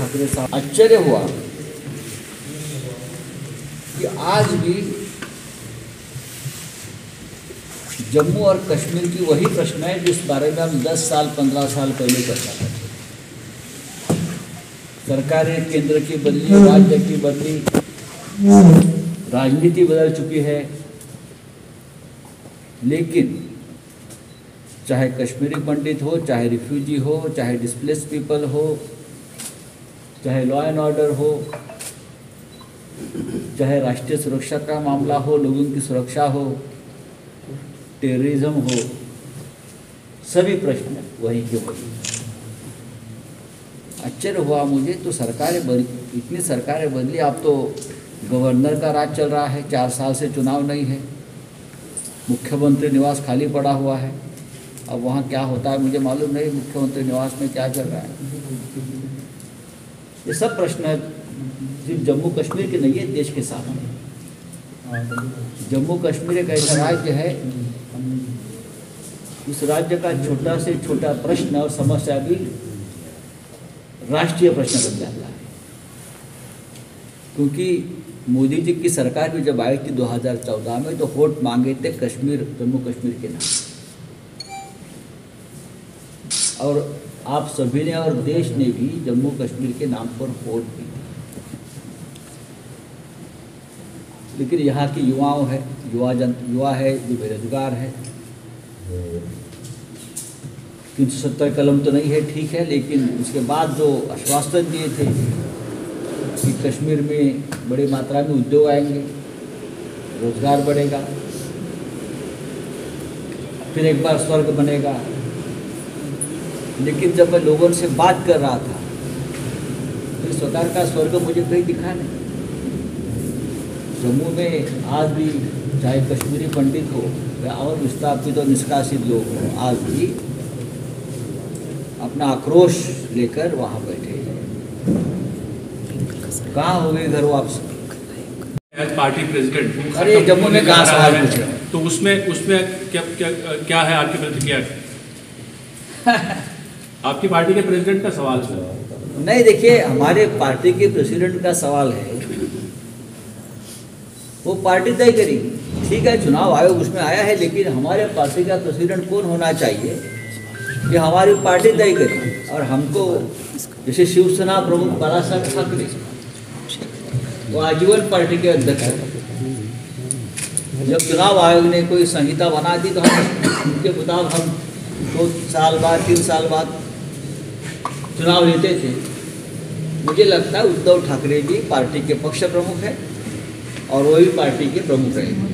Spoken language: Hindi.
ठाकरे साहब, आश्चर्य हुआ कि आज भी जम्मू और कश्मीर की वही प्रश्न है जिस बारे में हम 10 साल 15 साल पहले चर्चा करते थे। सरकारें केंद्र की बदली, राज्य की बदली, राजनीति बदल चुकी है, लेकिन चाहे कश्मीरी पंडित हो, चाहे रिफ्यूजी हो, चाहे डिस्प्लेस पीपल हो, चाहे लॉ एंड ऑर्डर हो, चाहे राष्ट्रीय सुरक्षा का मामला हो, लोगों की सुरक्षा हो, टेररिज्म हो, सभी प्रश्न वही के वही। आश्चर्य हुआ मुझे, तो सरकारें बदली, इतनी सरकारें बदली। अब तो गवर्नर का राज चल रहा है, 4 साल से चुनाव नहीं है, मुख्यमंत्री निवास खाली पड़ा हुआ है। अब वहाँ क्या होता है मुझे मालूम नहीं, मुख्यमंत्री निवास में क्या चल रहा है। ये सब प्रश्न है, सिर्फ जम्मू कश्मीर के नहीं है, देश के सामने। जम्मू कश्मीर एक ऐसा राज्य है, इस राज्य का छोटा से छोटा प्रश्न और समस्या भी राष्ट्रीय प्रश्न बन जाता है। क्योंकि मोदी जी की सरकार भी जब आई थी 2014 में, तो वोट मांगे थे कश्मीर, जम्मू कश्मीर के नाम, और आप सभी ने और देश ने भी जम्मू कश्मीर के नाम पर वोट दी। लेकिन यहाँ की युवाओं है, युवा है जो बेरोजगार है। 370 कलम तो नहीं है, ठीक है, लेकिन उसके बाद जो आश्वासन दिए थे कि कश्मीर में बड़ी मात्रा में उद्योग आएंगे, रोजगार बढ़ेगा, फिर एक बार स्वर्ग बनेगा, लेकिन जब मैं लोगों से बात कर रहा था तो इस प्रकार का स्वर्ग मुझे कहीं दिखा नहीं। जम्मू में आज भी चाहे कश्मीरी पंडित हो या और विस्थापित और निष्कासित लोग हो, आज भी अपना आक्रोश लेकर वहाँ बैठे हैं। कहाँ हो गए घर वापस? एज पार्टी प्रेसिडेंट, अरे जम्मू में कहाँ सवाल पूछे? तो उसमें क्या है आपकी प्रतिक्रिया? आपकी पार्टी के प्रेसिडेंट का सवाल है। नहीं, देखिए, हमारे पार्टी के प्रेसिडेंट का सवाल है, वो पार्टी तय करेगी। ठीक है, चुनाव आयोग उसमें आया है, लेकिन हमारे पार्टी का प्रेसिडेंट कौन होना चाहिए कि हमारी पार्टी तय करेगी। और हमको जैसे शिवसेना प्रमुख बालासाहेब ठाकरे, वो आजीवन पार्टी के अध्यक्ष हैं। जब चुनाव आयोग ने कोई संहिता बना दी तो हम उनके मुताबिक हम 2 साल बाद 3 साल बाद चुनाव लेते थे। मुझे लगता है उद्धव ठाकरे जी पार्टी के पक्ष प्रमुख हैं और वही पार्टी के प्रमुख रहेंगे।